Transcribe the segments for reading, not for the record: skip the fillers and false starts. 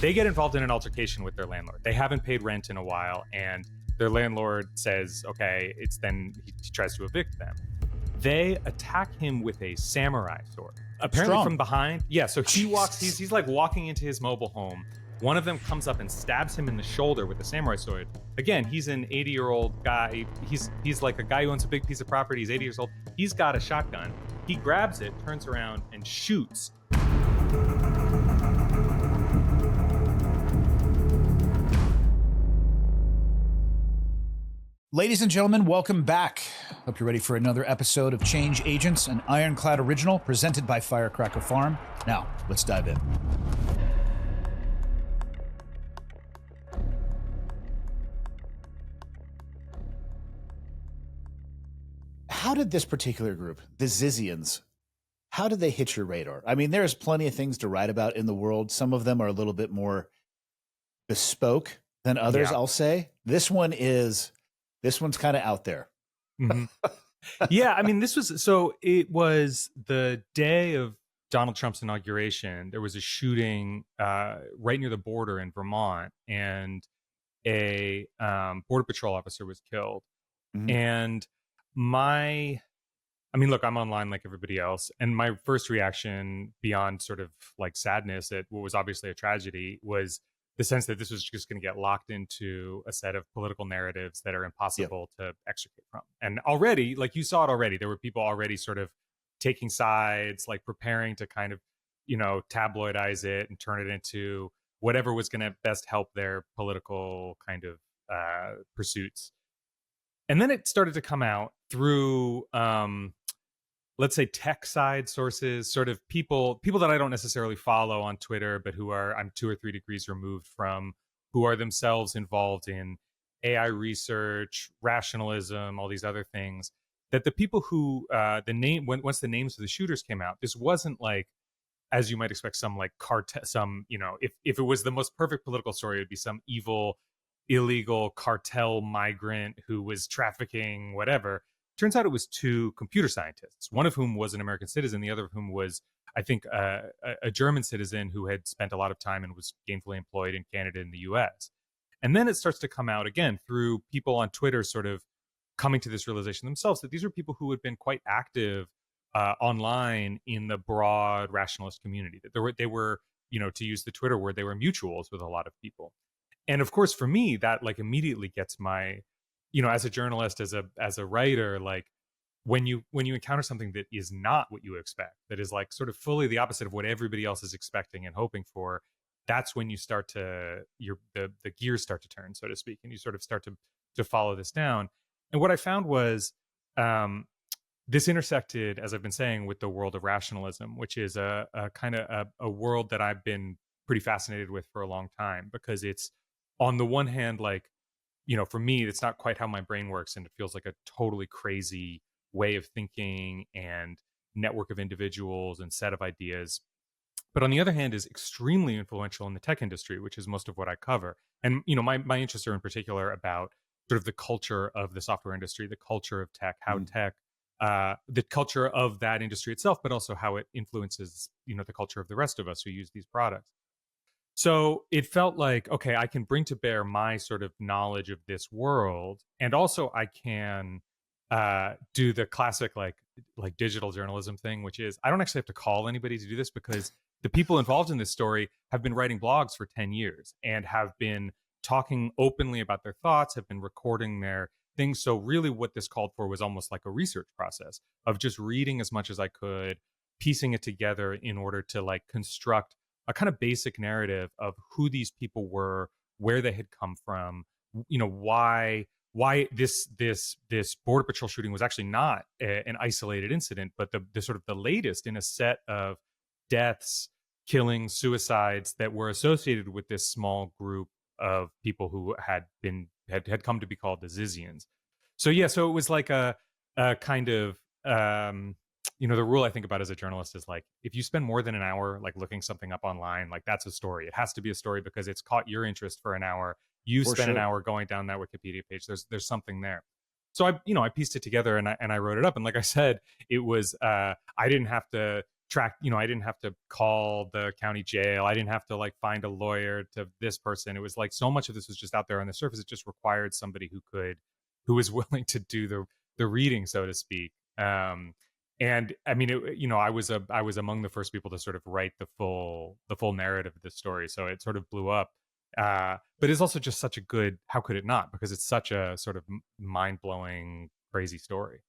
They get involved in an altercation with their landlord. They haven't paid rent in a while, and their landlord says, okay, he tries to evict them. They attack him with a samurai sword, apparently from behind. Yeah, so he's like walking into his mobile home. One of them comes up and stabs him in the shoulder with a samurai sword. Again, he's an 80-year-old guy. He's like a guy who owns a big piece of property. He's 80 years old. He's got a shotgun. He grabs it, turns around, and shoots. Ladies and gentlemen, welcome back. Hope you're ready for another episode of Change Agents, an Ironclad original presented by Firecracker Farm. Now, let's dive in. How did this particular group, the Zizians, how did they hit your radar? I mean, there's plenty of things to write about in the world. Some of them are a little bit more bespoke than others, I'll say. This one's kind of out there. Mm-hmm. Yeah, I mean, it was the day of Donald Trump's inauguration. There was a shooting right near the border in Vermont, and a Border Patrol officer was killed. Mm-hmm. And look, I'm online like everybody else. And my first reaction, beyond sort of like sadness at what was obviously a tragedy, was the sense that this was just going to get locked into a set of political narratives that are impossible to extricate from. And already, like you saw it already, there were people already sort of taking sides, like preparing to kind of, tabloidize it and turn it into whatever was going to best help their political kind of pursuits. And then it started to come out through, let's say, tech side sources, sort of people that I don't necessarily follow on Twitter, but I'm 2 or 3 degrees removed from, who are themselves involved in AI research, rationalism, all these other things. That the people who once the names of the shooters came out, this wasn't like, as you might expect, some like cartel, if it was the most perfect political story, it'd be some evil, illegal cartel migrant who was trafficking whatever. Turns out it was 2 computer scientists, one of whom was an American citizen, the other of whom was, I think, a German citizen who had spent a lot of time and was gainfully employed in Canada and the US. And then it starts to come out again through people on Twitter sort of coming to this realization themselves that these are people who had been quite active online in the broad rationalist community, that they were, to use the Twitter word, they were mutuals with a lot of people. And of course, for me, that like immediately gets my, as a journalist, as a writer, like when you encounter something that is not what you expect, that is like sort of fully the opposite of what everybody else is expecting and hoping for, that's when you start to the gears start to turn, so to speak, and you sort of start to follow this down. And what I found was this intersected, as I've been saying, with the world of rationalism, which is a kind of a world that I've been pretty fascinated with for a long time, because it's, on the one hand, like, for me, it's not quite how my brain works, and it feels like a totally crazy way of thinking and network of individuals and set of ideas. But on the other hand, is extremely influential in the tech industry, which is most of what I cover. And, my interests are in particular about sort of the culture of the software industry, the culture of tech, how tech, the culture of that industry itself, but also how it influences, the culture of the rest of us who use these products. So it felt like, okay, I can bring to bear my sort of knowledge of this world, and also I can do the classic like digital journalism thing, which is I don't actually have to call anybody to do this, because the people involved in this story have been writing blogs for 10 years and have been talking openly about their thoughts, have been recording their things. So really what this called for was almost like a research process of just reading as much as I could, piecing it together in order to like construct a kind of basic narrative of who these people were, where they had come from, why this Border Patrol shooting was actually not an isolated incident, but the sort of the latest in a set of deaths, killings, suicides that were associated with this small group of people who had come to be called the Zizians. So it was like a kind of the rule I think about as a journalist is like, if you spend more than an hour like looking something up online, like that's a story. It has to be a story because it's caught your interest for an hour. You spent an hour going down that Wikipedia page. There's something there. So I pieced it together and I wrote it up. And like I said, it was I didn't have to track, I didn't have to call the county jail. I didn't have to like find a lawyer to this person. It was like so much of this was just out there on the surface. It just required somebody who was willing to do the reading, so to speak. And I mean, I was among the first people to sort of write the full narrative of this story. So it sort of blew up. But it's also just such a good, how could it not? Because it's such a sort of mind blowing, crazy story.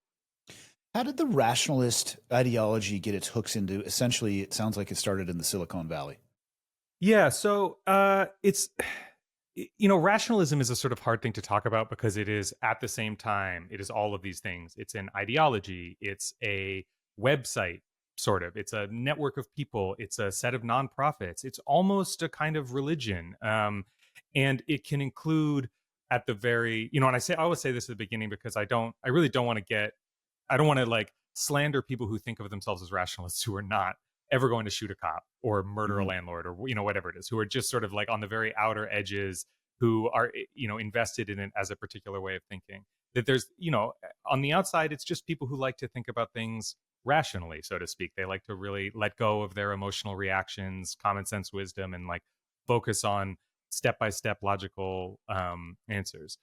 How did the rationalist ideology get its hooks into, essentially, it sounds like it started in the Silicon Valley? Yeah. So it's, rationalism is a sort of hard thing to talk about because it is at the same time, it is all of these things. It's an ideology, it's a website, sort of. It's a network of people, it's a set of nonprofits, it's almost a kind of religion. And it can include at the very, and I always say this at the beginning because I really don't want to I don't want to like slander people who think of themselves as rationalists who are not ever going to shoot a cop or murder a landlord or whatever it is, who are just sort of like on the very outer edges, who are invested in it as a particular way of thinking. That there's on the outside, it's just people who like to think about things rationally, so to speak. They like to really let go of their emotional reactions, common sense wisdom, and like focus on step-by-step logical answers.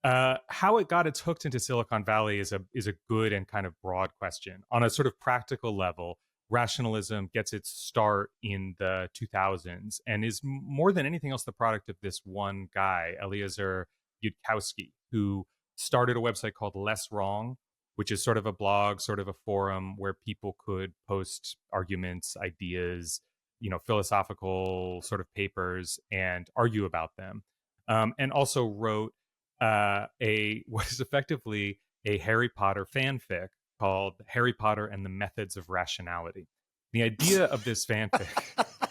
How it got its hooked into Silicon Valley is a good and kind of broad question. On a sort of practical level, rationalism gets its start in the 2000s and is more than anything else the product of this one guy, Eliezer Yudkowsky, who started a website called Less Wrong, which is sort of a blog, sort of a forum where people could post arguments, ideas, philosophical sort of papers and argue about them. And also wrote what is effectively a Harry Potter fanfic called Harry Potter and the Methods of Rationality. The idea of this fanfic,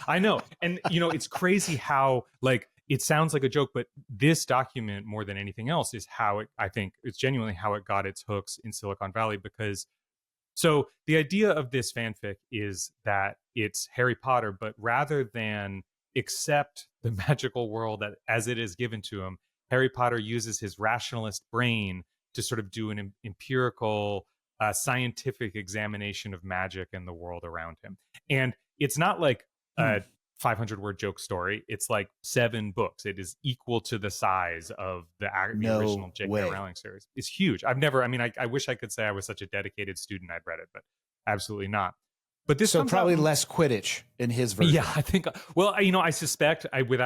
I know, and it's crazy how like it sounds like a joke, but this document more than anything else is how I think it's genuinely how it got its hooks in Silicon Valley. Because so the idea of this fanfic is that it's Harry Potter, but rather than accept the magical world as it is given to him, Harry Potter uses his rationalist brain to sort of do an empirical, scientific examination of magic and the world around him. And it's not like a 500-word joke story. It's like 7 books. It is equal to the size of the original J.K. Rowling series. It's huge. I wish I could say I was such a dedicated student I'd read it, but absolutely not. But this probably less Quidditch in his version. Yeah, I think. Well, I suspect. I don't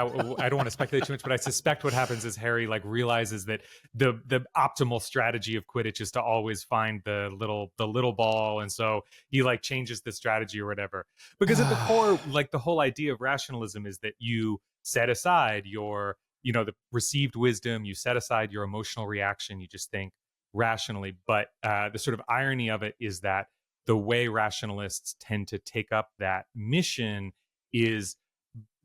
want to speculate too much, but I suspect what happens is Harry like realizes that the optimal strategy of Quidditch is to always find the little ball, and so he like changes the strategy or whatever. Because at the core, like the whole idea of rationalism is that you set aside your the received wisdom, you set aside your emotional reaction, you just think rationally. But the sort of irony of it is that the way rationalists tend to take up that mission is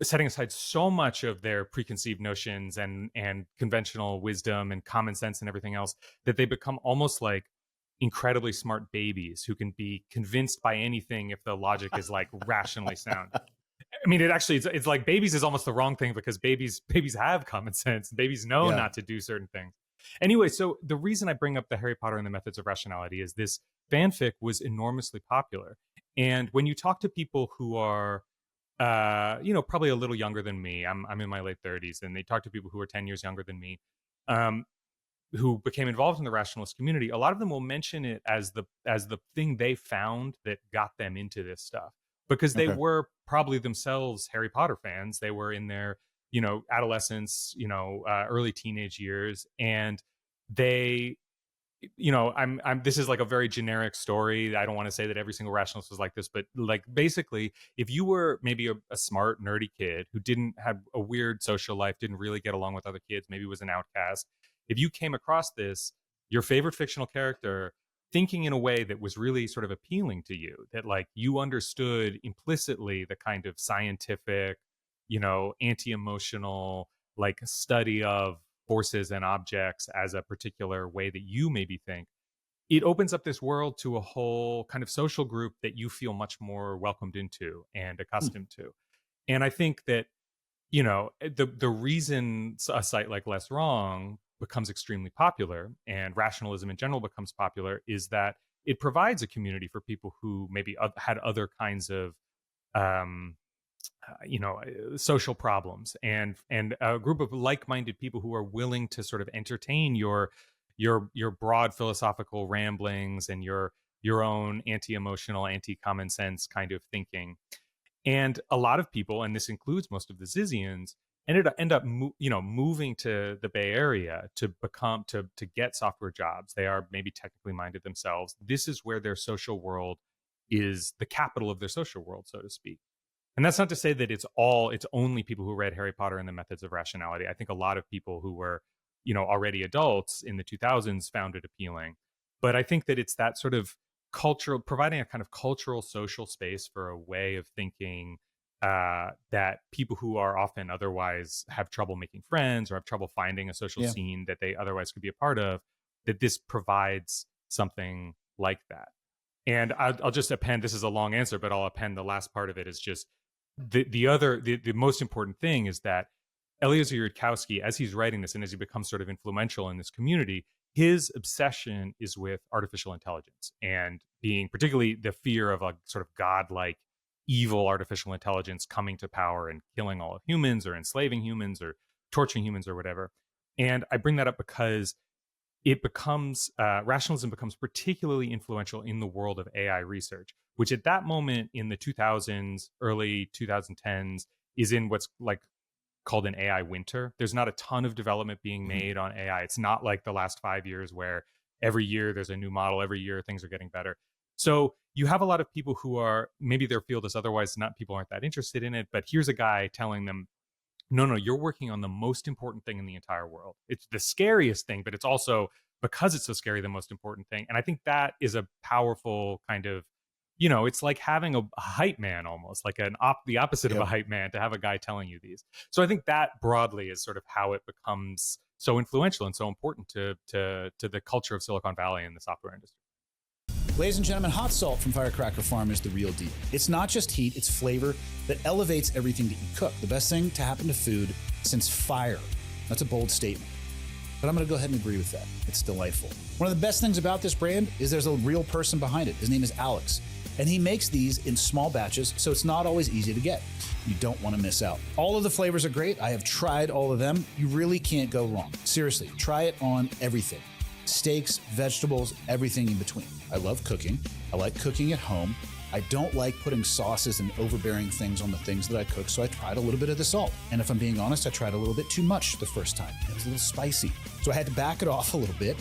setting aside so much of their preconceived notions and conventional wisdom and common sense and everything else that they become almost like incredibly smart babies who can be convinced by anything if the logic is like rationally sound. I mean, it's like babies is almost the wrong thing because babies have common sense. Babies know not to do certain things. Anyway, so the reason I bring up the Harry Potter and the Methods of Rationality is this fanfic was enormously popular. And when you talk to people who are, probably a little younger than me, I'm in my late 30s, and they talk to people who are 10 years younger than me, who became involved in the rationalist community, a lot of them will mention it as the thing they found that got them into this stuff. Because they were probably themselves Harry Potter fans. They were in their, adolescence, early teenage years, and they, this is like a very generic story. I don't want to say that every single rationalist was like this, but like basically, if you were maybe a smart, nerdy kid who didn't have a weird social life, didn't really get along with other kids, maybe was an outcast, if you came across this, your favorite fictional character thinking in a way that was really sort of appealing to you, that like you understood implicitly the kind of scientific, anti-emotional like study of forces and objects as a particular way that you maybe think, it opens up this world to a whole kind of social group that you feel much more welcomed into and accustomed to. And I think that, the reason a site like Less Wrong becomes extremely popular and rationalism in general becomes popular is that it provides a community for people who maybe had other kinds of um, social problems, and a group of like-minded people who are willing to sort of entertain your broad philosophical ramblings and your own anti-emotional, anti-common sense kind of thinking. And a lot of people, and this includes most of the Zizians, end up moving to the Bay Area to get software jobs. They are maybe technically minded themselves. This is where their social world is the capital of their social world, so to speak. And that's not to say that it's only people who read Harry Potter and the Methods of Rationality. I think a lot of people who were, already adults in the 2000s found it appealing. But I think that it's that sort of providing a kind of cultural social space for a way of thinking that people who are often otherwise have trouble making friends or have trouble finding a social scene that they otherwise could be a part of, that this provides something like that. And I'll just append, this is a long answer, but I'll append the last part of it is just the most important thing is that Eliezer Yudkowsky, as he's writing this and as he becomes sort of influential in this community, his obsession is with artificial intelligence and being particularly the fear of a sort of godlike evil artificial intelligence coming to power and killing all of humans or enslaving humans or torturing humans or whatever. And I bring that up because rationalism becomes particularly influential in the world of AI research, which at that moment in the 2000s, early 2010s, is in what's like called an AI winter. There's not a ton of development being made on AI. It's not like the last 5 years where every year there's a new model, every year things are getting better. So you have a lot of people who are, maybe their field is otherwise not, people aren't that interested in it, but here's a guy telling them, no, you're working on the most important thing in the entire world. It's the scariest thing, but it's also, because it's so scary, the most important thing. And I think that is a powerful kind of, it's like having a hype man, almost like the opposite of a hype man, to have a guy telling you these. So I think that broadly is sort of how it becomes so influential and so important to the culture of Silicon Valley and the software industry. Ladies and gentlemen, hot salt from Firecracker Farm is the real deal. It's not just heat, it's flavor that elevates everything that you cook. The best thing to happen to food since fire. That's a bold statement, but I'm going to go ahead and agree with that. It's delightful. One of the best things about this brand is there's a real person behind it. His name is Alex, and he makes these in small batches, so it's not always easy to get. You don't want to miss out. All of the flavors are great. I have tried all of them. You really can't go wrong. Seriously, try it on everything. Steaks, vegetables, everything in between. I love cooking. I like cooking at home. I don't like putting sauces and overbearing things on the things that I cook, so I tried a little bit of the salt. And if I'm being honest, I tried a little bit too much the first time. It was a little spicy. So I had to back it off a little bit,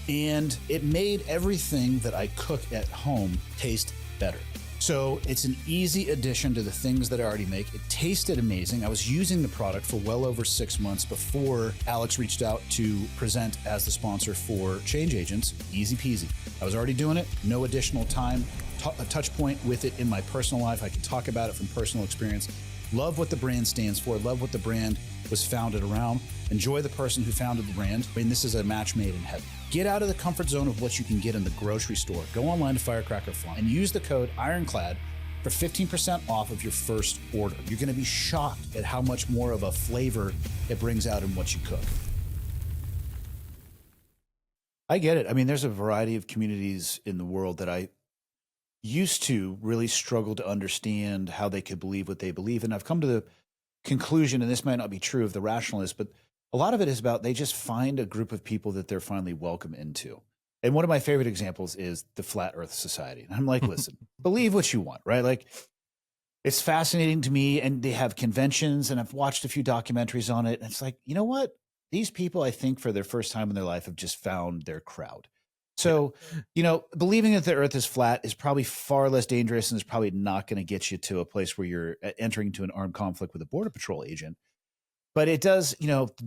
and it made everything that I cook at home taste better. So it's an easy addition to the things that I already make. It tasted amazing. I was using the product for well over 6 months before Alex reached out to present as the sponsor for Change Agents. Easy peasy. I was already doing it. No additional time. A touch point with it in my personal life. I can talk about it from personal experience. Love what the brand stands for. Love what the brand was founded around. Enjoy the person who founded the brand. I mean, this is a match made in heaven. Get out of the comfort zone of what you can get in the grocery store. Go online to Firecracker Farm and use the code Ironclad for 15% off of your first order. You're going to be shocked at how much more of a flavor it brings out in what you cook. I get it. I mean, there's a variety of communities in the world that I used to really struggle to understand how they could believe what they believe. And I've come to the conclusion, and this might not be true of the rationalists, but a lot of it is about they just find a group of people that they're finally welcome into. And one of my favorite examples is the Flat Earth Society. And I'm like, listen, believe what you want, right? Like, it's fascinating to me, and they have conventions, and I've watched a few documentaries on it. And it's like, you know what? These people, I think, for their first time in their life, have just found their crowd. So, believing that the earth is flat is probably far less dangerous, and is probably not going to get you to a place where you're entering into an armed conflict with a border patrol agent. But it does,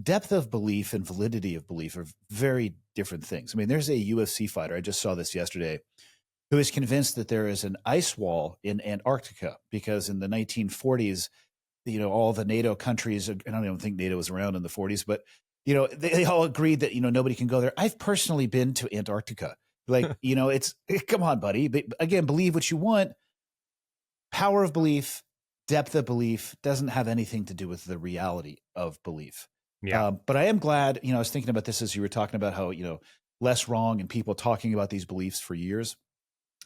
depth of belief and validity of belief are very different things. I mean, there's a UFC fighter, I just saw this yesterday, who is convinced that there is an ice wall in Antarctica because in the 1940s, all the NATO countries, I don't even think NATO was around in the 40s, but, they all agreed that, nobody can go there. I've personally been to Antarctica. Like, it's, come on, buddy. But again, believe what you want. Power of belief, depth of belief doesn't have anything to do with the reality of belief. Yeah. But I am glad, I was thinking about this as you were talking about how, less wrong and people talking about these beliefs for years.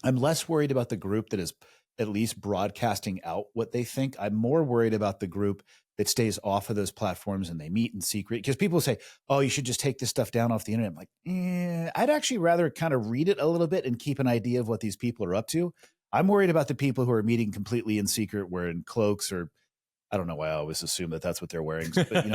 I'm less worried about the group that is at least broadcasting out what they think. I'm more worried about the group that stays off of those platforms and they meet in secret. Because people say, oh, you should just take this stuff down off the internet. I'm like, I'd actually rather kind of read it a little bit and keep an idea of what these people are up to. I'm worried about the people who are meeting completely in secret, wearing cloaks, or I don't know why I always assume that that's what they're wearing. But,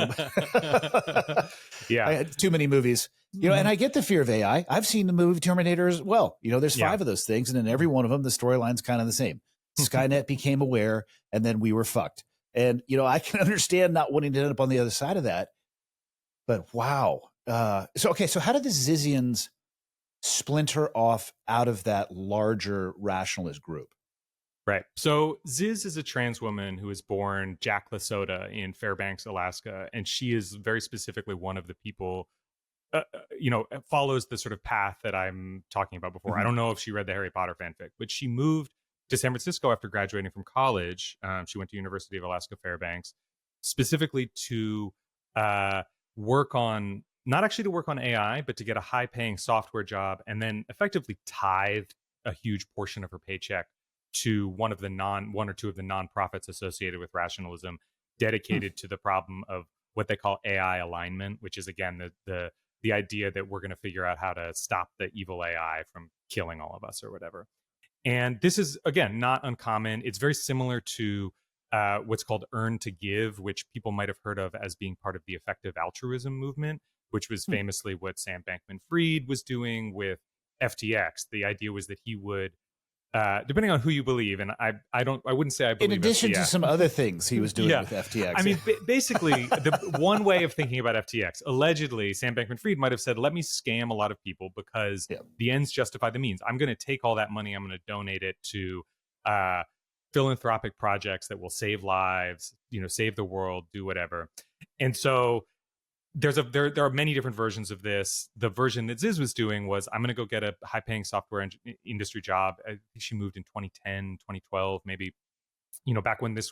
Yeah. I had too many movies. And I get the fear of AI. I've seen the movie Terminator as well. There's 5 of those things, and in every one of them, the storyline's kind of the same. Skynet became aware, and then we were fucked. And, I can understand not wanting to end up on the other side of that. But wow. So how did the Zizians splinter off out of that larger rationalist group? Right. So Ziz is a trans woman who was born Jack LaSoda in Fairbanks, Alaska. And she is very specifically one of the people follows the sort of path that I'm talking about before. I don't know if she read the Harry Potter fanfic, but she moved to San Francisco after graduating from college. She went to University of Alaska Fairbanks, specifically to work on, not actually to work on AI, but to get a high-paying software job, and then effectively tithed a huge portion of her paycheck to one or two of the nonprofits associated with rationalism, dedicated to the problem of what they call AI alignment, which is again the idea that we're going to figure out how to stop the evil AI from killing all of us or whatever. And this is, again, not uncommon. It's very similar to what's called earn to give, which people might have heard of as being part of the effective altruism movement, which was famously what Sam Bankman-Fried was doing with FTX. The idea was that he would, depending on who you believe, and I wouldn't say I believe. In addition FTX. to some other things he was doing with FTX. I mean, basically, the one way of thinking about FTX, allegedly, Sam Bankman-Fried might have said, let me scam a lot of people because the ends justify the means. I'm going to take all that money, I'm going to donate it to philanthropic projects that will save lives, save the world, do whatever. And so there are many different versions of this. The version that Ziz was doing was, I'm going to go get a high-paying software industry job. I think she moved in 2010, 2012, maybe, back when it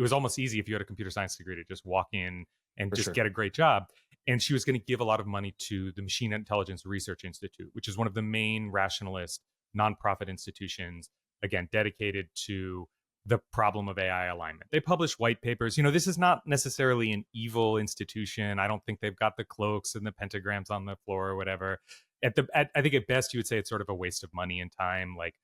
was almost easy if you had a computer science degree to just walk in and get a great job. And she was going to give a lot of money to the Machine Intelligence Research Institute, which is one of the main rationalist nonprofit institutions, again, dedicated to the problem of AI alignment. They publish white papers. This is not necessarily an evil institution. I don't think they've got the cloaks and the pentagrams on the floor or whatever. I think at best you would say it's sort of a waste of money and time. Like,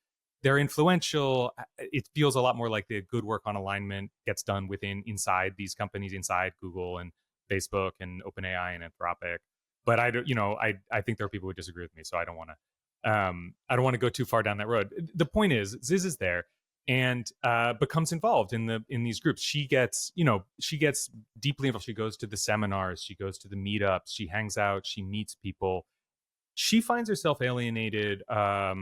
they're influential. It feels a lot more like the good work on alignment gets done inside these companies, inside Google and Facebook and OpenAI and Anthropic. But I think there are people who disagree with me, so I don't want to go too far down that road. The point is, Ziz is there and becomes involved in these groups. She gets deeply involved. She goes to the seminars, she goes to the meetups, she hangs out, she meets people. She finds herself alienated, a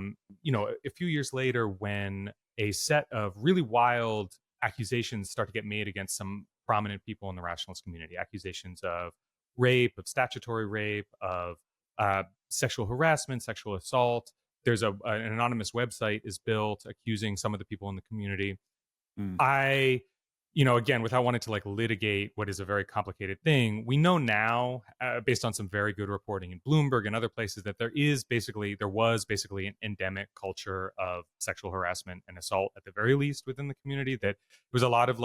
few years later when a set of really wild accusations start to get made against some prominent people in the rationalist community. Accusations of rape, of statutory rape, of sexual harassment, sexual assault. There's an anonymous website is built accusing some of the people in the community. Again, without wanting to litigate what is a very complicated thing, we know now, based on some very good reporting in Bloomberg and other places, that there was basically an endemic culture of sexual harassment and assault, at the very least, within the community. That there was a lot of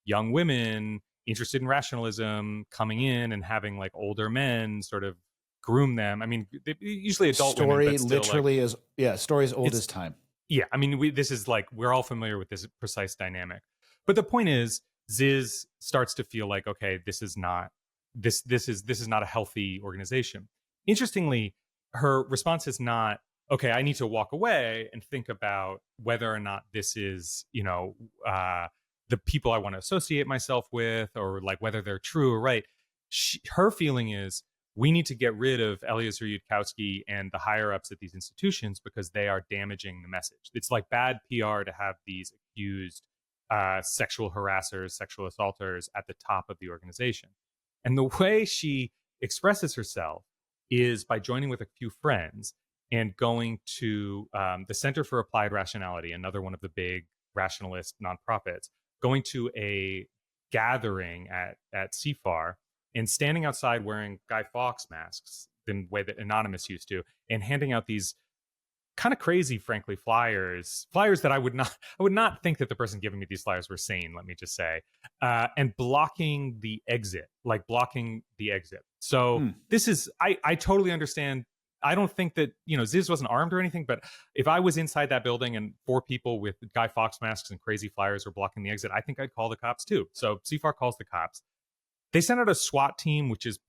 young women interested in rationalism coming in and having older men sort of groom them. I mean, usually adult women. Story literally is story's old as time. Yeah, I mean, this is we're all familiar with this precise dynamic. But the point is, Ziz starts to feel like, okay, this is not a healthy organization. Interestingly, her response is not, okay, I need to walk away and think about whether or not this is, the people I want to associate myself with, or whether they're true or right. Her feeling is, we need to get rid of Eliezer Yudkowsky and the higher ups at these institutions because they are damaging the message. It's bad PR to have these accused sexual harassers, sexual assaulters at the top of the organization. And the way she expresses herself is by joining with a few friends and going to the Center for Applied Rationality, another one of the big rationalist nonprofits, going to a gathering at CFAR and standing outside wearing Guy Fawkes masks the way that Anonymous used to, and handing out these kind of crazy, frankly, flyers that I would not think that the person giving me these flyers were sane, let me just say, and blocking the exit. So this is, I totally understand. I don't think that, Ziz wasn't armed or anything, but if I was inside that building and 4 people with Guy Fawkes masks and crazy flyers were blocking the exit, I think I'd call the cops too. So CFAR calls the cops. They sent out a SWAT team, which is,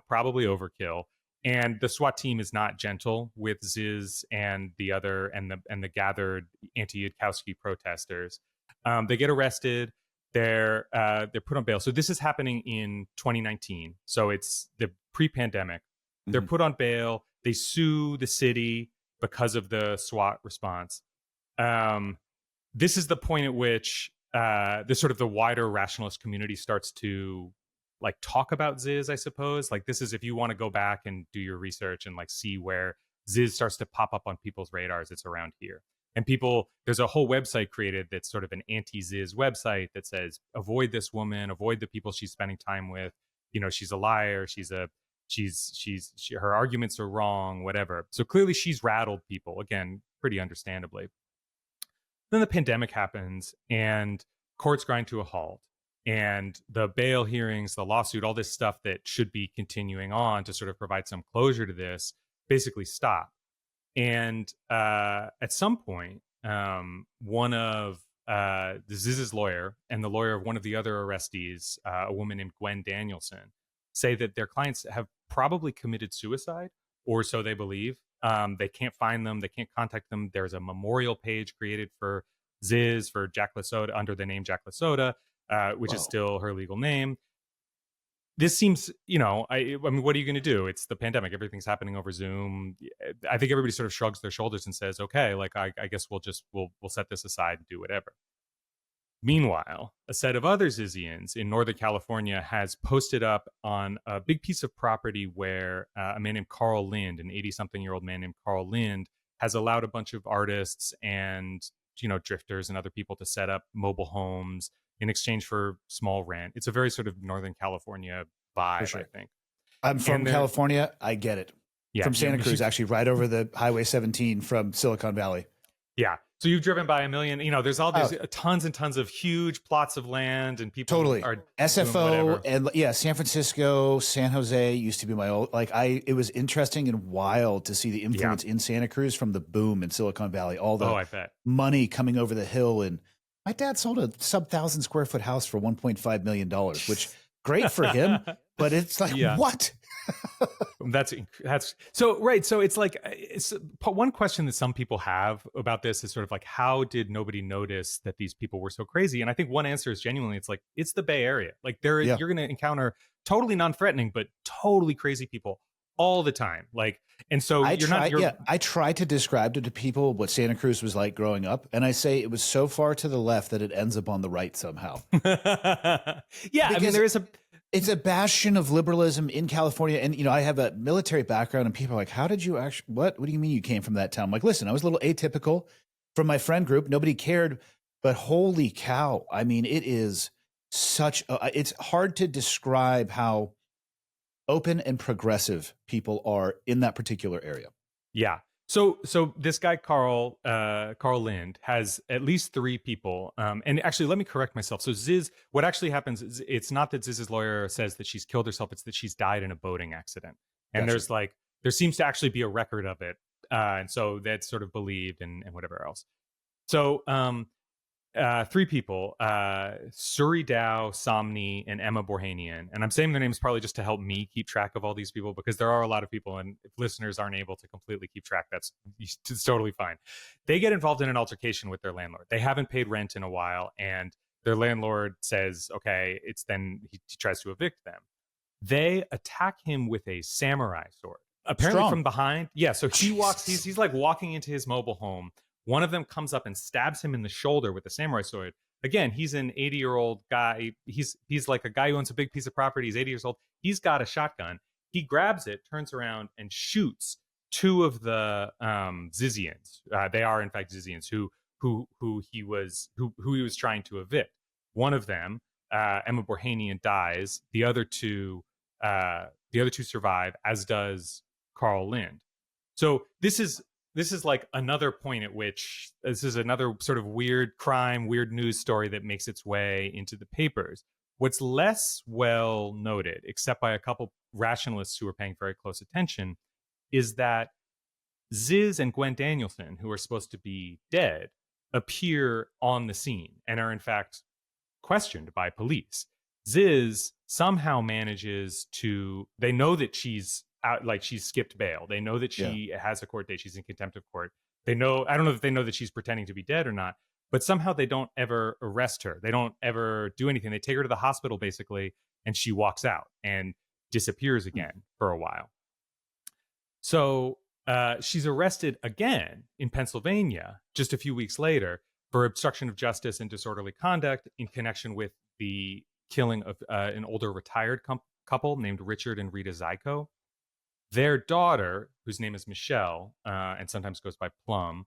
probably overkill. And the SWAT team is not gentle with Ziz and the gathered anti-Yudkowsky protesters. They get arrested. They're put on bail. So this is happening in 2019. So it's the pre-pandemic. They're put on bail. They sue the city because of the SWAT response. This is the point at which the wider rationalist community starts to talk about Ziz, I suppose. This is, if you want to go back and do your research and see where Ziz starts to pop up on people's radars, it's around here. And there's a whole website created that's sort of an anti-Ziz website that says, avoid this woman, avoid the people she's spending time with. She's a liar. Her arguments are wrong, whatever. So clearly she's rattled people, again, pretty understandably. Then the pandemic happens and courts grind to a halt. And the bail hearings, the lawsuit, all this stuff that should be continuing on to sort of provide some closure to this basically stop. And at some point, one of the Ziz's lawyer and the lawyer of one of the other arrestees, a woman named Gwen Danielson, say that their clients have probably committed suicide, or so they believe. They can't find them. They can't contact them. There's a memorial page created for Ziz, for Jack LaSoda, under the name Jack LaSoda, which is still her legal name. This seems, I mean, what are you going to do? It's the pandemic. Everything's happening over Zoom. I think everybody sort of shrugs their shoulders and says, okay, I guess we'll set this aside and do whatever. Meanwhile, a set of other Zizians in Northern California has posted up on a big piece of property where a man named Carl Lind, an 80-something-year-old man named Carl Lind, has allowed a bunch of artists and, drifters and other people to set up mobile homes in exchange for small rent. It's a very sort of Northern California vibe, I think. I'm from California. I get it. Yeah, from Santa Cruz, actually, right over the Highway 17 from Silicon Valley. Yeah. So you've driven by a million, there's tons and tons of huge plots of land, and people are SFO and San Francisco, San Jose used to be my old, it was interesting and wild to see the influence in Santa Cruz from the boom in Silicon Valley, all the I bet. money coming over the hill. And my dad sold a sub 1,000 square foot house for $1.5 million, which great for him, but it's what? That's so right. So it's one question that some people have about this is sort of how did nobody notice that these people were so crazy? And I think one answer is genuinely, it's the Bay Area. You're going to encounter totally non-threatening, but totally crazy people all the time. And so I try to describe to people what Santa Cruz was like growing up, and I say it was so far to the left that it ends up on the right somehow. I mean, it's a bastion of liberalism in California. And, I have a military background, and people are like, how did you actually, what do you mean you came from that town? I'm like, listen, I was a little atypical from my friend group. Nobody cared, but holy cow. I mean, it is it's hard to describe how open and progressive people are in that particular area. Yeah. So this guy, Carl Lind, has at least 3 people. And actually, let me correct myself. So Ziz, what actually happens is it's not that Ziz's lawyer says that she's killed herself. It's that she's died in a boating accident. And gotcha. there seems to actually be a record of it. And so that's sort of believed and whatever else. So 3 people, Suri Dow, Somni, and Emma Borhanian. And I'm saying their names probably just to help me keep track of all these people, because there are a lot of people, and if listeners aren't able to completely keep track, it's totally fine. They get involved in an altercation with their landlord. They haven't paid rent in a while, and their landlord says, okay, he tries to evict them. They attack him with a samurai sword, apparently from behind. Yeah, so he walks, he's walking into his mobile home. One of them comes up and stabs him in the shoulder with a samurai sword. Again, he's an 80-year-old guy. He's like a guy who owns a big piece of property. He's 80 years old. He's got a shotgun. He grabs it, turns around, and shoots 2 of the Zizians. They are, in fact, Zizians who he was trying to evict. One of them, Emma Borhanian, dies. The other two survive, as does Carl Lind. So this is like another point at which this is another sort of weird crime, weird news story that makes its way into the papers. What's less well noted, except by a couple rationalists who are paying very close attention, is that Ziz and Gwen Danielson, who are supposed to be dead, appear on the scene and are in fact questioned by police. Ziz somehow manages to, they know that she's out, like she's skipped bail. They know that she has a court date. She's in contempt of court. They know, I don't know if they know that she's pretending to be dead or not, but somehow they don't ever arrest her. They don't ever do anything. They take her to the hospital basically, and she walks out and disappears again for a while. So she's arrested again in Pennsylvania just a few weeks later for obstruction of justice and disorderly conduct in connection with the killing of an older retired couple named Richard and Rita Zyko. Their daughter, whose name is Michelle and sometimes goes by Plum,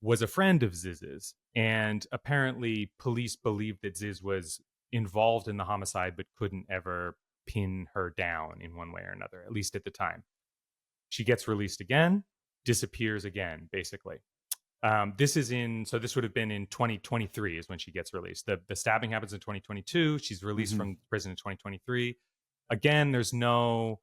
was a friend of Ziz's. And apparently police believed that Ziz was involved in the homicide but couldn't ever pin her down in one way or another, at least at the time. She gets released again, disappears again, basically. This would have been in 2023 is when she gets released. The stabbing happens in 2022. She's released from prison in 2023. Again, there's no,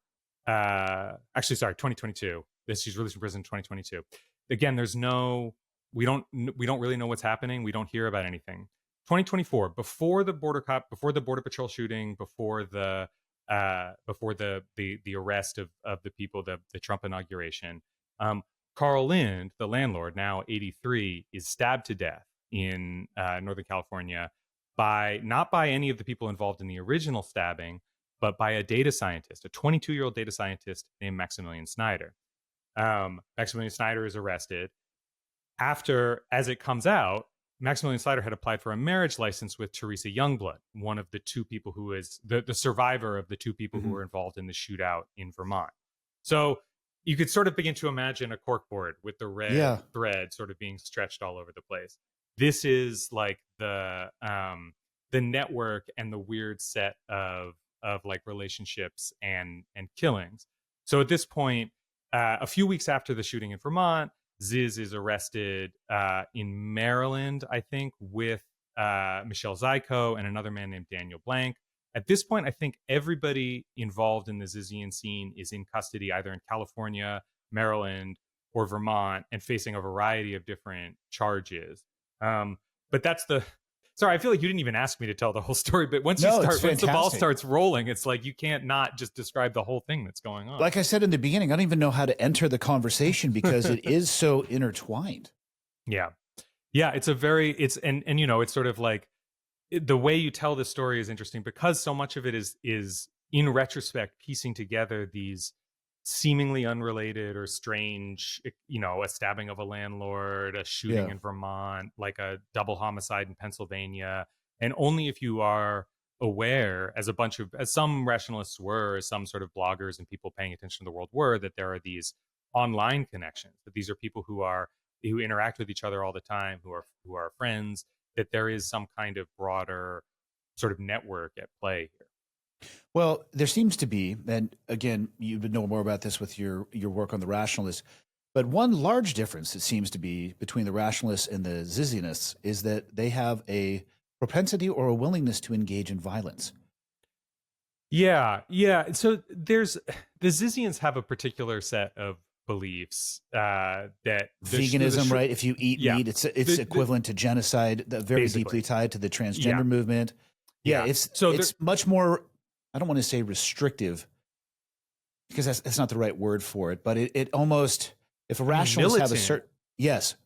2022. She's released from prison in 2022. Again, there's no, we don't really know what's happening. We don't hear about anything. 2024, before the border patrol shooting, before the arrest of the people, the Trump inauguration, Carl Lind, the landlord, now 83, is stabbed to death in Northern California not by any of the people involved in the original stabbing, but by a data scientist, a 22-year-old data scientist named Maximilian Snyder. Maximilian Snyder is arrested. After, as it comes out, Maximilian Snyder had applied for a marriage license with Teresa Youngblood, one of the two people who is the survivor of the two people who were involved in the shootout in Vermont. So you could sort of begin to imagine a corkboard with the red thread sort of being stretched all over the place. This is like the network and the weird set of like relationships and killings. So at this point, a few weeks after the shooting in Vermont, Ziz is arrested in Maryland, I think, with Michelle Zyko and another man named Daniel Blank. At this point, I think everybody involved in the Zizian scene is in custody either in California, Maryland, or Vermont and facing a variety of different charges. But that's sorry, I feel like you didn't even ask me to tell the whole story, but once the ball starts rolling, it's like you can't not just describe the whole thing that's going on. Like I said in the beginning, I don't even know how to enter the conversation because it is so intertwined. Yeah. Yeah, it's sort of like the way you tell this story is interesting because so much of it is in retrospect piecing together these seemingly unrelated or strange, a stabbing of a landlord, a shooting in Vermont, like a double homicide in Pennsylvania. And only if you are aware, as some rationalists were, as some sort of bloggers and people paying attention to the world were, that there are these online connections, that these are people who interact with each other all the time, who are friends, that there is some kind of broader sort of network at play here. Well, there seems to be, and again, you would know more about this with your work on the Rationalists, but one large difference it seems to be between the Rationalists and the Zizianists is that they have a propensity or a willingness to engage in violence. Yeah. So the Zizians have a particular set of beliefs that veganism, right? If you eat meat, it's equivalent to genocide. Very deeply tied to the transgender movement. Yeah, it's much more. I don't want to say restrictive because that's not the right word for it. But it almost, if a rationalist have a certain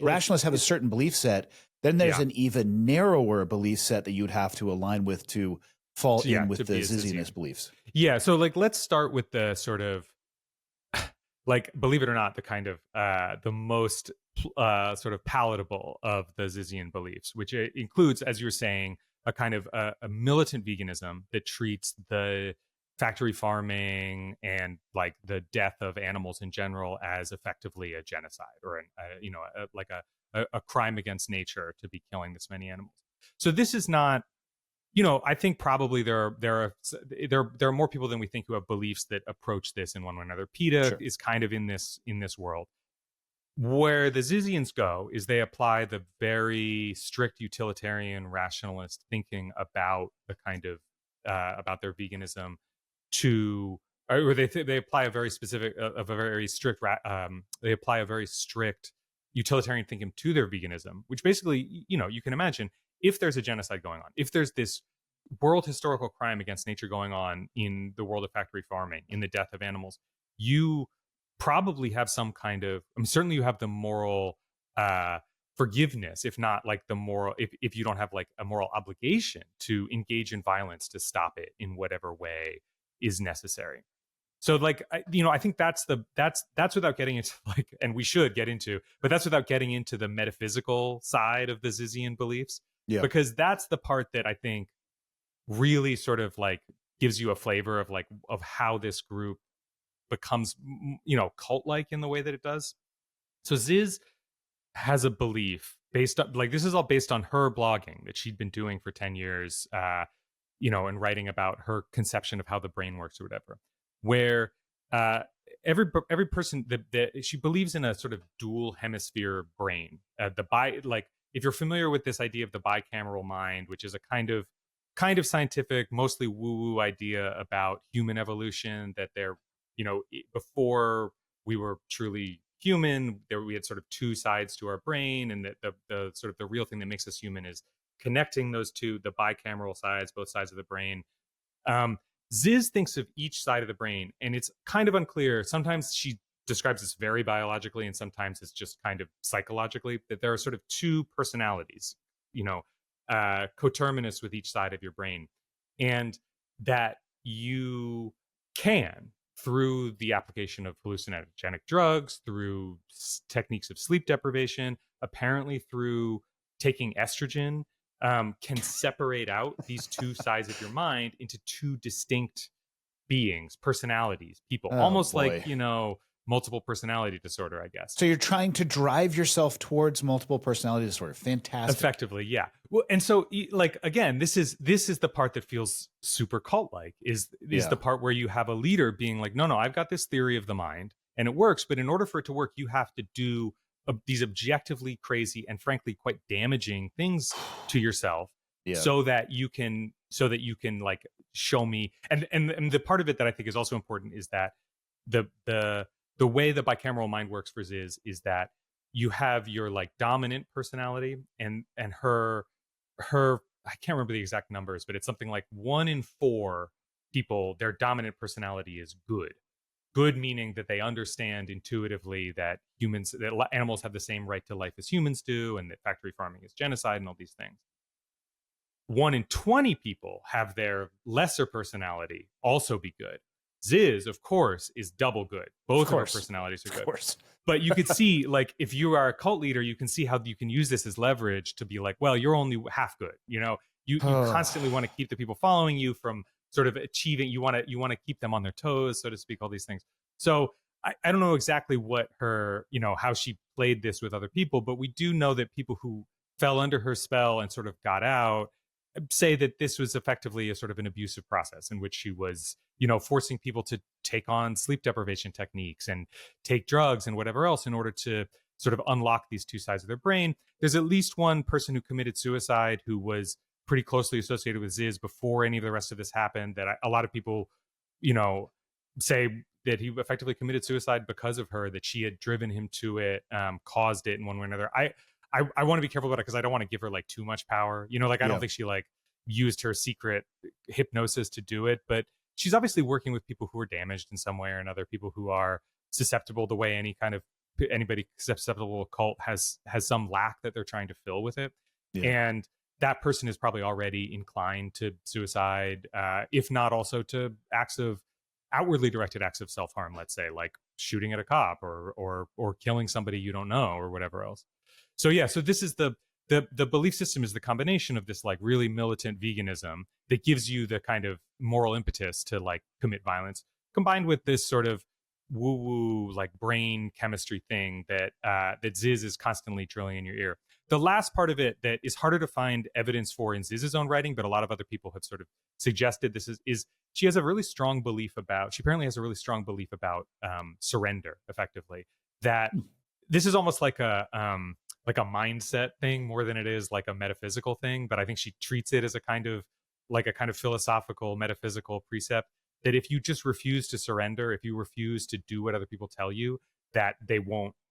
rationalists have a certain belief set, then there's an even narrower belief set that you'd have to align with to fall in with the Zizianist beliefs. Yeah. So let's start with the sort of, like, believe it or not, the kind of the most sort of palatable of the Zizian beliefs, which includes, as you were saying, a kind of a militant veganism that treats the factory farming and like the death of animals in general as effectively a genocide or a crime against nature to be killing this many animals. So this is not, I think probably there are more people than we think who have beliefs that approach this in one way or another. PETA is kind of in this world. Where the Zizians go is they apply the very strict utilitarian rationalist thinking about the kind of about their veganism to, or they apply a very specific, of a very strict, they apply a very strict utilitarian thinking to their veganism, which basically, you know, you can imagine if there's a genocide going on, if there's this world historical crime against nature going on in the world of factory farming, in the death of animals, you probably have some kind of, I mean, certainly you have the moral forgiveness, if not like the moral, if you don't have like a moral obligation to engage in violence to stop it in whatever way is necessary. So like, you know, I think that's without getting into like, and we should get into, but that's without getting into the metaphysical side of the Zizian beliefs, because that's the part that I think really sort of like gives you a flavor of like, of how this group becomes, you know, cult-like in the way that it does. So Ziz has a belief based on, like, this is all based on her blogging that she'd been doing for 10 years, you know, and writing about her conception of how the brain works or whatever, where every person that she believes in a sort of dual hemisphere brain, like, if you're familiar with this idea of the bicameral mind, which is a kind of scientific, mostly woo-woo idea about human evolution, that there, you know, before we were truly human, we had sort of two sides to our brain, and that the sort of the real thing that makes us human is connecting those two, the bicameral sides, both sides of the brain. Ziz thinks of each side of the brain, and it's kind of unclear. Sometimes she describes this very biologically, and sometimes it's just kind of psychologically, that there are sort of two personalities, you know, coterminous with each side of your brain, and that you can, through the application of hallucinogenic drugs, through techniques of sleep deprivation, apparently through taking estrogen, can separate out these two sides of your mind into two distinct beings, personalities, people, almost like, you know, multiple personality disorder, I guess. So you're trying to drive yourself towards multiple personality disorder. Fantastic. Effectively, yeah. Well, and so, like, again, this is the part that feels super cult-like, is the part where you have a leader being like, no, I've got this theory of the mind and it works, but in order for it to work, you have to do these objectively crazy and frankly quite damaging things to yourself, so that you can like show me. And the part of it that I think is also important is that the way the bicameral mind works for Ziz is that you have your like dominant personality, and her I can't remember the exact numbers, but it's something like 1 in 4 people, their dominant personality is good. Good meaning that they understand intuitively that animals have the same right to life as humans do, and that factory farming is genocide and all these things. 1 in 20 people have their lesser personality also be good. Ziz, of course, is double good. Both of our personalities are good. Of course. But you could see, like, if you are a cult leader, you can see how you can use this as leverage to be like, well, you're only half good. You know, you constantly want to keep the people following you from sort of achieving. You want to keep them on their toes, so to speak, all these things. So I don't know exactly what her, you know, how she played this with other people, but we do know that people who fell under her spell and sort of got out say that this was effectively a sort of an abusive process in which she was, you know, forcing people to take on sleep deprivation techniques and take drugs and whatever else in order to sort of unlock these two sides of their brain. There's at least one person who committed suicide who was pretty closely associated with Ziz before any of the rest of this happened, that a lot of people, you know, say that he effectively committed suicide because of her, that she had driven him to it, caused it in one way or another. I want to be careful about it because I don't want to give her like too much power. You know, like I don't think she like used her secret hypnosis to do it, but she's obviously working with people who are damaged in some way or another, people who are susceptible the way anybody susceptible to cult has some lack that they're trying to fill with it. And that person is probably already inclined to suicide, if not also to outwardly directed acts of self-harm, let's say, like shooting at a cop or killing somebody you don't know or whatever else. So so this is the belief system is the combination of this like really militant veganism that gives you the kind of moral impetus to like commit violence, combined with this sort of woo-woo like brain chemistry thing that Ziz is constantly drilling in your ear. The last part of it that is harder to find evidence for in Ziz's own writing, but a lot of other people have sort of suggested this is she has a really strong belief about, she apparently has a really strong belief about surrender, effectively, that this is almost like a mindset thing more than it is like a metaphysical thing, but I think she treats it as a kind of philosophical metaphysical precept, that if you just refuse to surrender, if you refuse to do what other people tell you, that they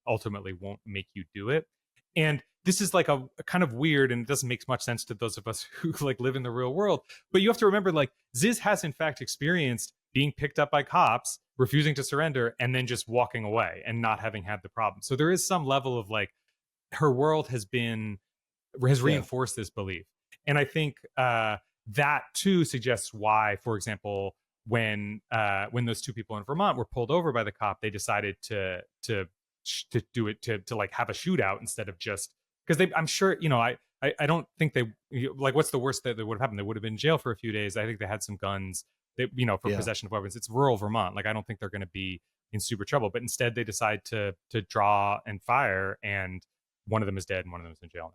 ultimately won't make you do it. And this is like a kind of weird, and it doesn't make much sense to those of us who like live in the real world. But you have to remember, like, Ziz has in fact experienced being picked up by cops, refusing to surrender, and then just walking away and not having had the problem. So there is some level of like, her world has reinforced this belief. And I think that too suggests why, for example, when those two people in Vermont were pulled over by the cop, they decided to do it, to like have a shootout instead of just, because I'm sure, I don't think they, like, what's the worst that would have happened? They would have been in jail for a few days. I think they had some guns that, for possession of weapons. It's rural Vermont. Like, I don't think they're going to be in super trouble, but instead they decide to draw and fire, and one of them is dead and one of them is in jail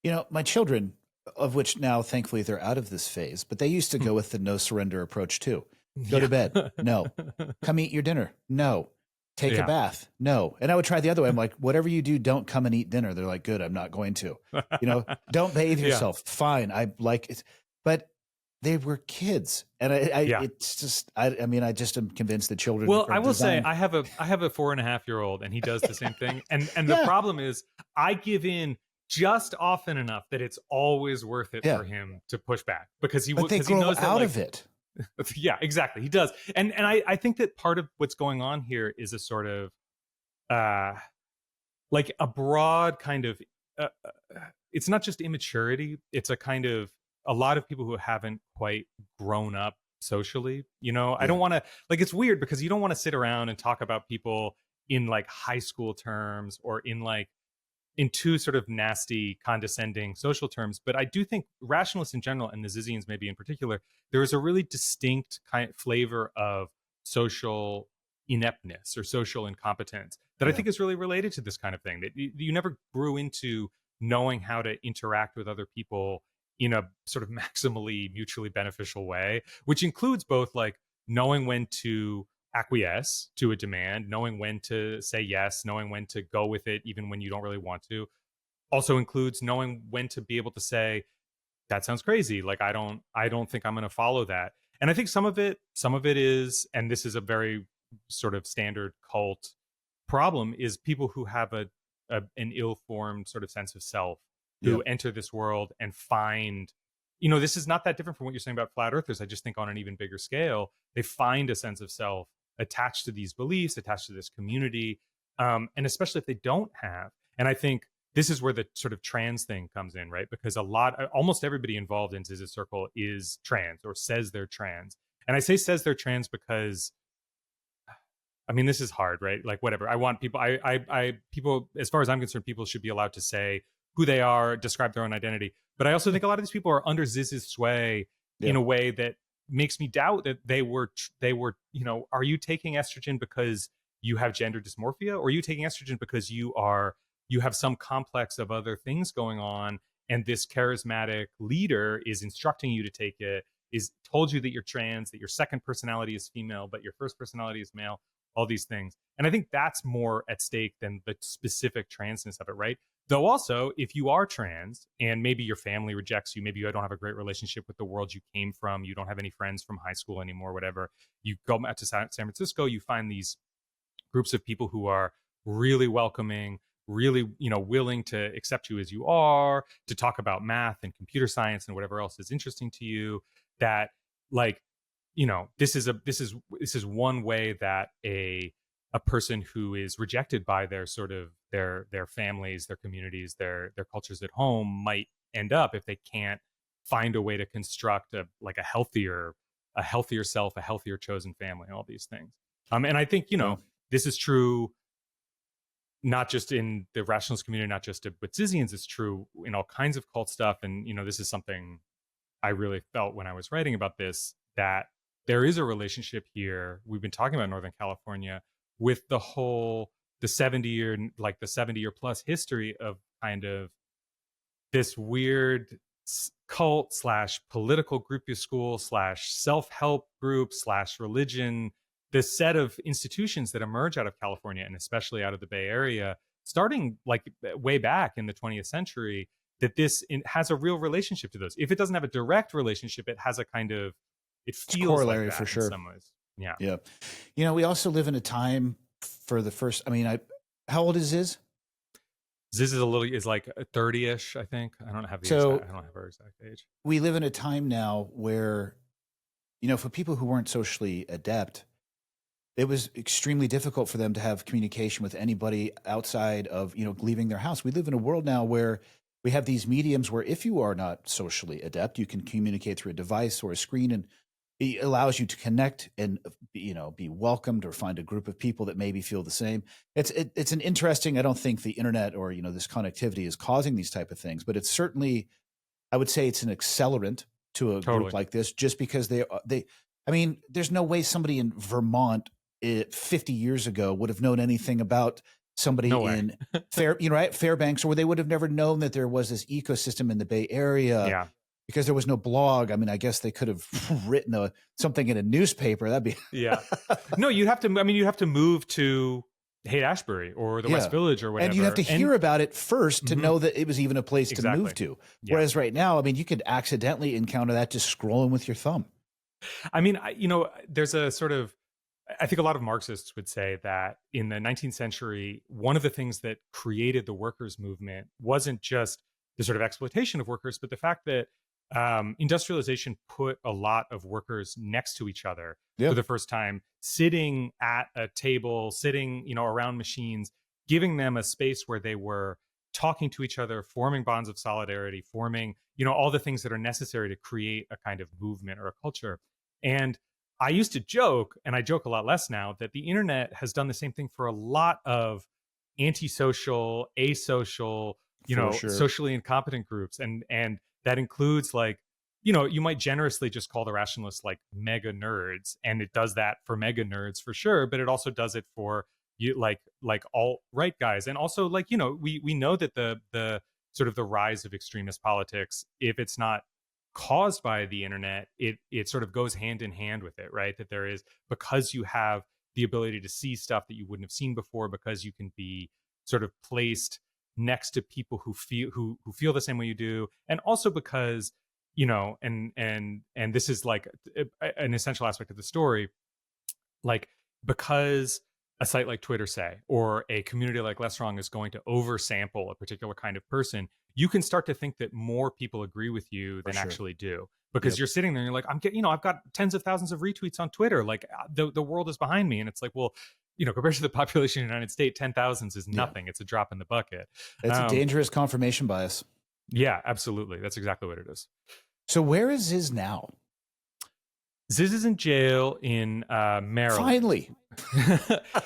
now. My children, of which now thankfully they're out of this phase, but they used to go with the no surrender approach too. Go to bed. No. Come eat your dinner. No. Take a bath. No. And I would try the other way. I'm like, whatever you do, don't come and eat dinner. They're like, good, I'm not going to. Don't bathe yourself. Fine. I like it. But they were kids. And it's just, I just am convinced that children. Well, I will say I have a 4.5-year-old, and he does the same thing. And the problem is I give in just often enough that it's always worth it for him to push back, because he knows out of it. Yeah, exactly. He does. And I think that part of what's going on here is a sort of like a broad kind of it's not just immaturity, it's a kind of a lot of people who haven't quite grown up socially. I don't want to, like, it's weird because you don't want to sit around and talk about people in like high school terms or in two sort of nasty, condescending social terms. But I do think rationalists in general, and the Zizians maybe in particular, there is a really distinct kind of flavor of social ineptness or social incompetence that I think is really related to this kind of thing, that you never grew into knowing how to interact with other people in a sort of maximally mutually beneficial way, which includes both like knowing when to acquiesce to a demand, knowing when to say yes, knowing when to go with it even when you don't really want to. Also includes knowing when to be able to say, that sounds crazy, like I don't think I'm going to follow that. And I think some of it is, and this is a very sort of standard cult problem, is people who have an ill-formed sort of sense of self, who enter this world and find, this is not that different from what you're saying about flat earthers. I just think on an even bigger scale, they find a sense of self attached to these beliefs, attached to this community, and especially if they don't have. And I think this is where the sort of trans thing comes in, right? Because almost everybody involved in Ziz's circle is trans or says they're trans. And I say says they're trans because, I mean, this is hard, right? Like, whatever. I want people, people, as far as I'm concerned, people should be allowed to say who they are, describe their own identity. But I also think a lot of these people are under Ziz's sway in a way that makes me doubt that they were, are you taking estrogen because you have gender dysmorphia, or are you taking estrogen because you have some complex of other things going on, and this charismatic leader is instructing you to take it, is told you that you're trans, that your second personality is female, but your first personality is male, all these things. And I think that's more at stake than the specific transness of it, right? Though also, if you are trans and maybe your family rejects you, maybe you don't have a great relationship with the world you came from, you don't have any friends from high school anymore, whatever, you go out to San Francisco, you find these groups of people who are really welcoming, really, willing to accept you as you are, to talk about math and computer science and whatever else is interesting to you. That, like, this is one way that a person who is rejected by their sort of their families, their communities, their cultures at home might end up, if they can't find a way to construct a healthier self, a healthier chosen family, all these things. And I think, this is true not just in the rationalist community, not just with Zizians, it's true in all kinds of cult stuff. And, this is something I really felt when I was writing about this, that there is a relationship here. We've been talking about Northern California with the 70-year plus history of kind of this weird cult / political groupuscule / self-help group / religion, this set of institutions that emerge out of California and especially out of the Bay Area starting like way back in the 20th century, that has a real relationship to those. If it doesn't have a direct relationship, it has a kind of, it It's feels like corollary that for in sure. some ways. Yeah. Yeah. We also live in a time for the first, how old is Ziz? Ziz is like 30-ish, I think. I don't have So her exact age. we live in a time now where, for people who weren't socially adept, it was extremely difficult for them to have communication with anybody outside of, leaving their house. We live in a world now where we have these mediums where if you are not socially adept, you can communicate through a device or a screen, and it allows you to connect and, be welcomed or find a group of people that maybe feel the same. It's an interesting, I don't think the internet or, this connectivity is causing these type of things, but it's certainly, I would say it's an accelerant to a Totally. group like this, just because there's no way somebody in Vermont 50 years ago would have known anything about somebody in Fairbanks, or they would have never known that there was this ecosystem in the Bay Area. Yeah. Because there was no blog. I guess they could have written something in a newspaper. That'd be yeah. No, you'd have to move to Haight-Ashbury or the West Village or whatever. And you have to hear about it first to know that it was even a place to move to. Yeah. Whereas right now, you could accidentally encounter that just scrolling with your thumb. There's a sort of, I think a lot of Marxists would say that in the 19th century, one of the things that created the workers' movement wasn't just the sort of exploitation of workers, but the fact that industrialization put a lot of workers next to each other for the first time, sitting at a table, sitting, around machines, giving them a space where they were talking to each other, forming bonds of solidarity, forming, all the things that are necessary to create a kind of movement or a culture. And I used to joke, and I joke a lot less now, that the internet has done the same thing for a lot of antisocial, asocial, socially incompetent groups. And that includes you might generously just call the rationalists like mega nerds, and it does that for mega nerds for sure, but it also does it for you like alt-right guys. And also we know that the sort of the rise of extremist politics, if it's not caused by the internet, it sort of goes hand in hand with it, right? That there is, because you have the ability to see stuff that you wouldn't have seen before, because you can be sort of placed next to people who feel the same way you do, and also because and this is like an essential aspect of the story, because a site like Twitter, say, or a community like Less Wrong is going to oversample a particular kind of person, you can start to think that more people agree with you than actually do, because you're sitting there and you're like, I've got tens of thousands of retweets on Twitter, like the world is behind me. And it's like, well, compared to the population of the United States, 10,000 is nothing. It's a drop in the bucket. It's a dangerous confirmation bias. Yeah, absolutely. That's exactly what it is. So where is Ziz now? Ziz is in jail in Maryland. Finally.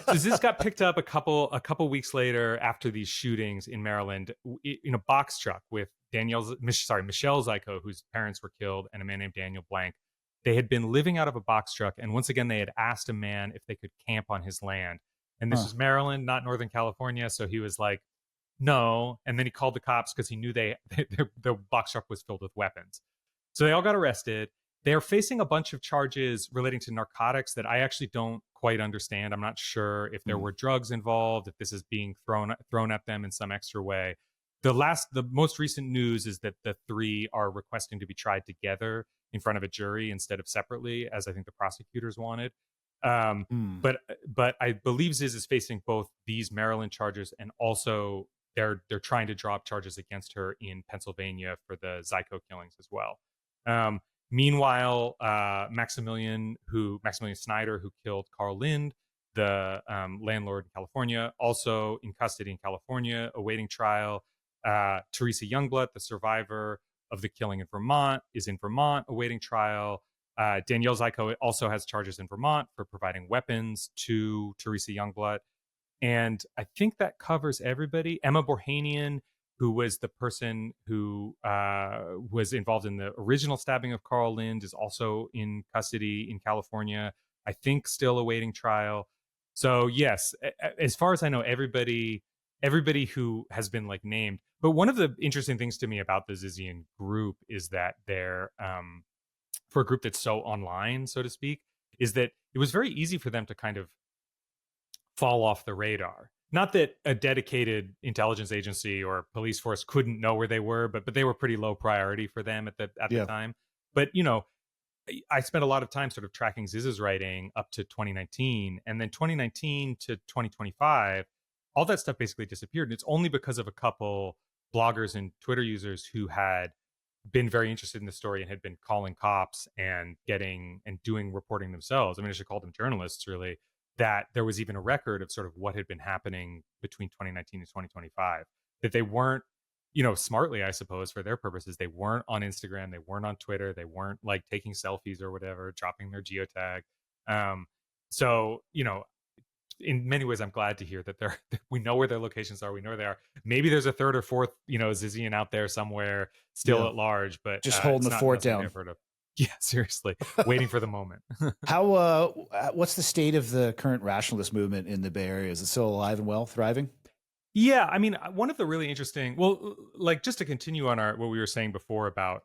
So Ziz got picked up a couple weeks later after these shootings in Maryland in a box truck with Michelle Zyko, whose parents were killed, and a man named Daniel Blank. They had been living out of a box truck, and once again, they had asked a man if they could camp on his land. And this was Maryland, not Northern California, so he was like, no. And then he called the cops because he knew the box truck was filled with weapons. So they all got arrested. They're facing a bunch of charges relating to narcotics that I actually don't quite understand. I'm not sure if there were drugs involved, if this is being thrown at them in some extra way. The most recent news is that the three are requesting to be tried together in front of a jury instead of separately, as I think the prosecutors wanted. But I believe Ziz is facing both these Maryland charges, and also they're trying to drop charges against her in Pennsylvania for the Zyko killings as well. Meanwhile, Maximilian Snyder, who killed Carl Lind, the landlord in California, also in custody in California, awaiting trial. Teresa Youngblood, the survivor of the killing in Vermont, is in Vermont awaiting trial. Danielle Zyko also has charges in Vermont for providing weapons to Teresa Youngblood. And I think that covers everybody. Emma Borhanian, who was the person who was involved in the original stabbing of Carl Lind, is also in custody in California, I think still awaiting trial. So yes, as far as I know, everybody who has been named. But one of the interesting things to me about the Zizian group is that they're, for a group that's so online, so to speak, is that it was very easy for them to kind of fall off the radar. not that a dedicated intelligence agency or police force couldn't know where they were, but they were pretty low priority for them at the Yeah. time. But I spent a lot of time sort of tracking Ziz's writing up to 2019, and then 2019 to 2025, all that stuff basically disappeared. And it's only because of a couple bloggers and Twitter users who had been very interested in the story and had been calling cops and getting and doing reporting themselves. I mean, I should call them journalists, really, that there was even a record of sort of what had been happening between 2019 and 2025. That they weren't, smartly, I suppose, for their purposes, they weren't on Instagram, they weren't on Twitter, they weren't like taking selfies or whatever, dropping their geotag. Um, so, in many ways, I'm glad to hear that we know where their locations are. We know where they are. Maybe there's a third or fourth, Zizian out there somewhere still Yeah. at large, but Just holding it's the not fort something down. I've heard of. Yeah, seriously, waiting for the moment. What's the state of the current rationalist movement in the Bay Area? Is it still alive and well, thriving? Yeah, I mean, one of the really interesting, well, like just to continue on what we were saying before about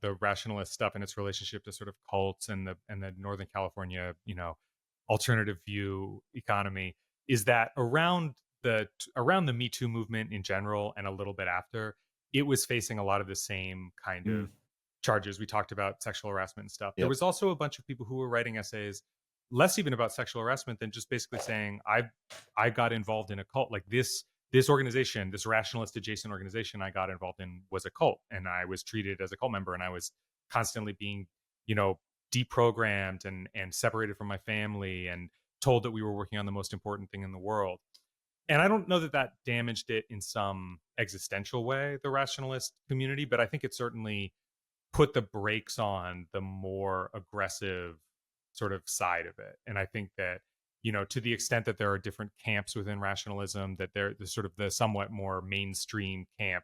the rationalist stuff and its relationship to sort of cults and the Northern California, alternative view economy, is that around the Me Too movement in general and a little bit after, it was facing a lot of the same kind Mm. of charges. We talked about sexual harassment and stuff. There Yep. was also a bunch of people who were writing essays less even about sexual harassment than just basically saying I got involved in a cult. Like this organization, this rationalist adjacent organization I got involved in was a cult, and I was treated as a cult member, and I was constantly being, deprogrammed and separated from my family and told that we were working on the most important thing in the world. And I don't know that that damaged it in some existential way, the rationalist community, but I think it certainly put the brakes on the more aggressive sort of side of it. And I think that, to the extent that there are different camps within rationalism, that the sort of the somewhat more mainstream camp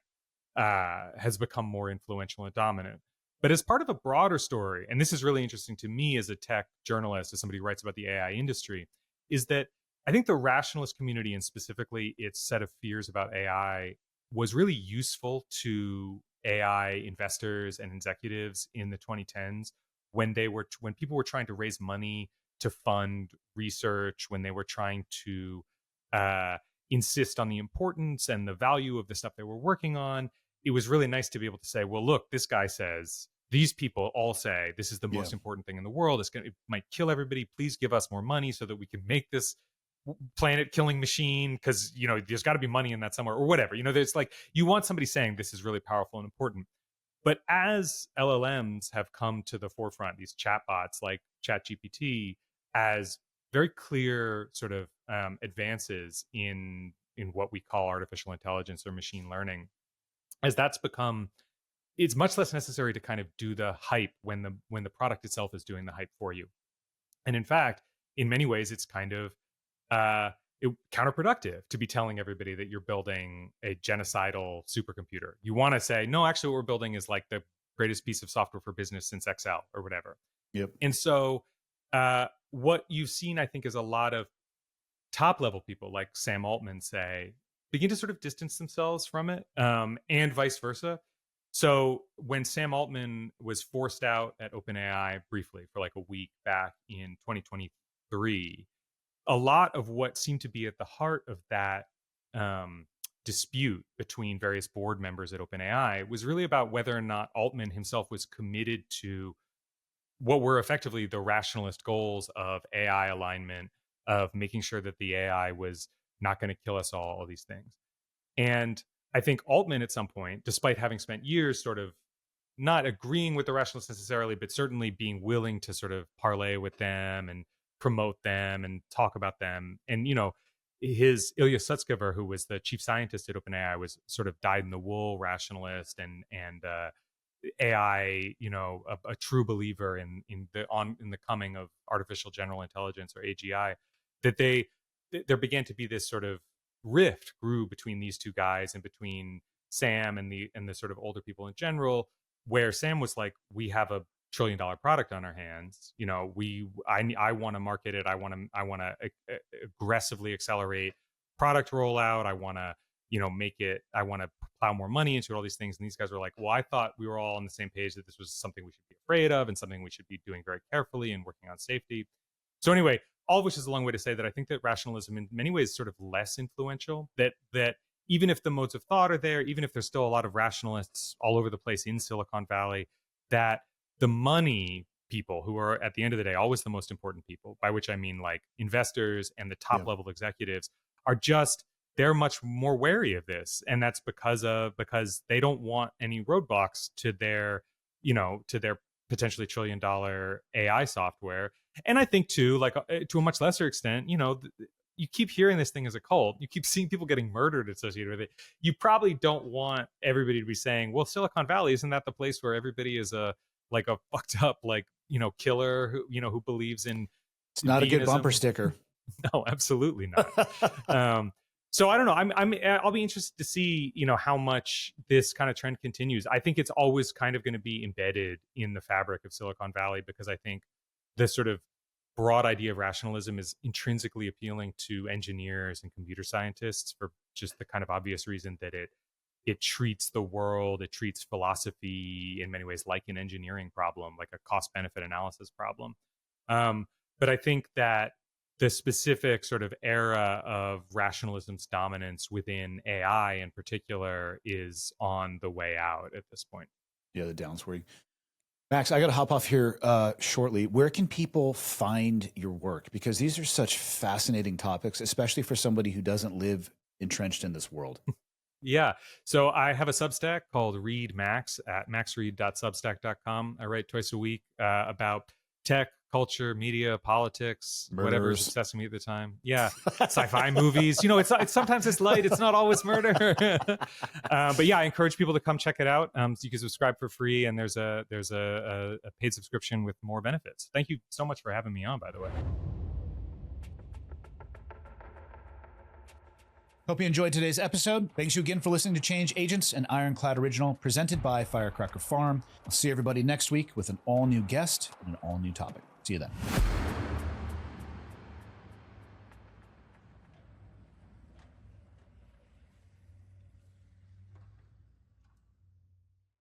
has become more influential and dominant. But as part of a broader story, and this is really interesting to me as a tech journalist, as somebody who writes about the AI industry, is that I think the rationalist community, and specifically its set of fears about AI, was really useful to AI investors and executives in the 2010s when people were trying to raise money to fund research, when they were trying to insist on the importance and the value of the stuff they were working on. It was really nice to be able to say, well, look, this guy says, these people all say this is the Yeah. most important thing in the world. It might kill everybody. Please give us more money so that we can make this planet killing machine, because there's got to be money in that somewhere, or whatever. There's like, you want somebody saying this is really powerful and important. But as LLMs have come to the forefront, these chatbots like ChatGPT, as very clear sort of advances in what we call artificial intelligence or machine learning, as that's become, it's much less necessary to kind of do the hype when the product itself is doing the hype for you. And in fact, in many ways, it's kind of counterproductive to be telling everybody that you're building a genocidal supercomputer. You want to say, no, actually, what we're building is like the greatest piece of software for business since Excel or whatever. Yep. And so, what you've seen, I think, is a lot of top level people like Sam Altman begin to sort of distance themselves from it, and vice versa. So when Sam Altman was forced out at OpenAI briefly for like a week back in 2023, a lot of what seemed to be at the heart of that dispute between various board members at OpenAI was really about whether or not Altman himself was committed to what were effectively the rationalist goals of AI alignment, of making sure that the AI was not going to kill us all these things. And I think Altman at some point, despite having spent years sort of not agreeing with the rationalists necessarily, but certainly being willing to sort of parlay with them and promote them and talk about them. And, his Ilya Sutskever, who was the chief scientist at OpenAI, was sort of dyed in the wool rationalist and AI, a true believer in the coming of artificial general intelligence, or AGI. That there began to be this sort of rift grew between these two guys and between Sam and the sort of older people in general, where Sam was like, we have a $1 trillion product on our hands. I want to market it. I want to aggressively accelerate product rollout. I want to, I want to plow more money into it, all these things. And these guys were like, well, I thought we were all on the same page that this was something we should be afraid of and something we should be doing very carefully and working on safety. So anyway, all of which is a long way to say that I think that rationalism in many ways is sort of less influential, that even if the modes of thought are there, even if there's still a lot of rationalists all over the place in Silicon Valley, that the money people, who are at the end of the day always the most important people, by which I mean like investors and the top level executives, are just, they're much more wary of this. And that's because they don't want any roadblocks to their, to their potentially $1 trillion AI software. And I think too, like to a much lesser extent, you keep hearing this thing as a cult. You keep seeing people getting murdered associated with it. You probably don't want everybody to be saying, well, Silicon Valley, isn't that the place where everybody is a fucked up, killer who believes in It's not veganism? a good bumper sticker. No, absolutely not. So I don't know. I'll be interested to see, how much this kind of trend continues. I think it's always kind of going to be embedded in the fabric of Silicon Valley, because I think the sort of broad idea of rationalism is intrinsically appealing to engineers and computer scientists for just the kind of obvious reason that it treats the world, it treats philosophy in many ways like an engineering problem, like a cost benefit analysis problem. But I think that the specific sort of era of rationalism's dominance within AI in particular is on the way out at this point. Yeah, the downswing. Max, I got to hop off here shortly. Where can people find your work? Because these are such fascinating topics, especially for somebody who doesn't live entrenched in this world. Yeah. So I have a Substack called Read Max at maxread.substack.com. I write twice a week about tech, culture, media, politics, whatever's obsessing me at the time. Yeah. Sci-fi movies. It's sometimes it's light. It's not always murder. But yeah, I encourage people to come check it out. So you can subscribe for free, and there's a paid subscription with more benefits. Thank you so much for having me on, by the way. Hope you enjoyed today's episode. Thanks you again for listening to Change Agents, an Ironclad original presented by Firecracker Farm. I'll see everybody next week with an all-new guest and an all-new topic. See you then.